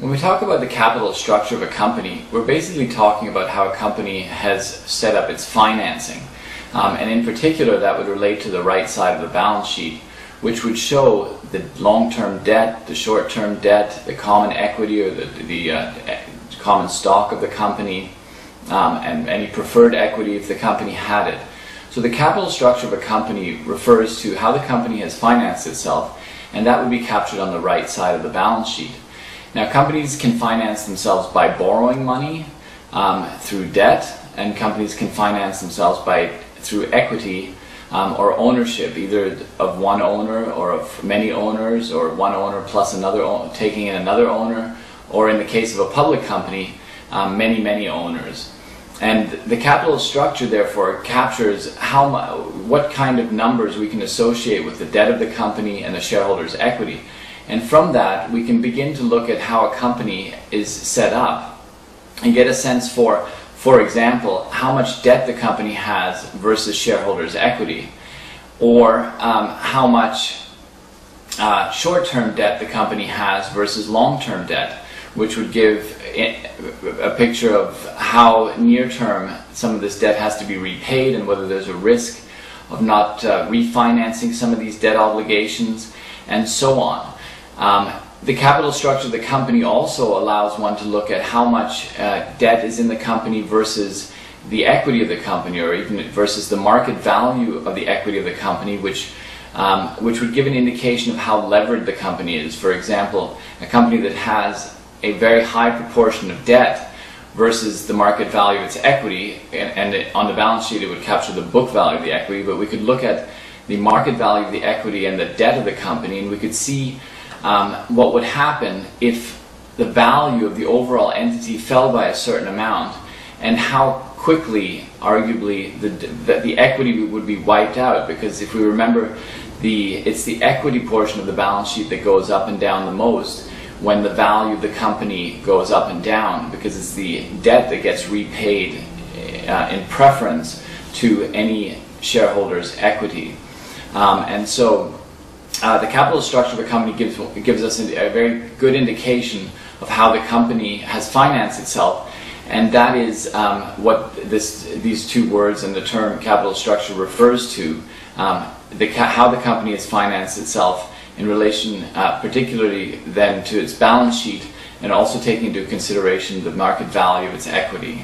When we talk about the capital structure of a company, we're basically talking about how a company has set up its financing. And in particular, that would relate to the right side of the balance sheet, which would show the long-term debt, the short-term debt, the common equity or the common stock of the company, and any preferred equity if the company had it. So the capital structure of a company refers to how the company has financed itself, and that would be captured on the right side of the balance sheet. Now, companies can finance themselves by borrowing money through debt, and companies can finance themselves through equity or ownership, either of one owner or of many owners, or one owner plus another taking in another owner, or in the case of a public company, many owners. And the capital structure, therefore, captures what kind of numbers we can associate with the debt of the company and the shareholders' equity. And from that, we can begin to look at how a company is set up and get a sense for example, how much debt the company has versus shareholders' equity, or how much short-term debt the company has versus long-term debt, which would give a picture of how near-term some of this debt has to be repaid and whether there's a risk of not refinancing some of these debt obligations, and so on. The capital structure of the company also allows one to look at how much debt is in the company versus the equity of the company, or even versus the market value of the equity of the company, which would give an indication of how levered the company is. For example, a company that has a very high proportion of debt versus the market value of its equity, and on the balance sheet it would capture the book value of the equity, but we could look at the market value of the equity and the debt of the company, and we could see what would happen if the value of the overall entity fell by a certain amount, and how quickly, arguably, the equity would be wiped out. Because if we remember, it's the equity portion of the balance sheet that goes up and down the most when the value of the company goes up and down, because it's the debt that gets repaid in preference to any shareholder's equity. And so the capital structure of a company gives us a very good indication of how the company has financed itself, and that is what these two words and the term capital structure refers to, how the company has financed itself in relation particularly then to its balance sheet, and also taking into consideration the market value of its equity.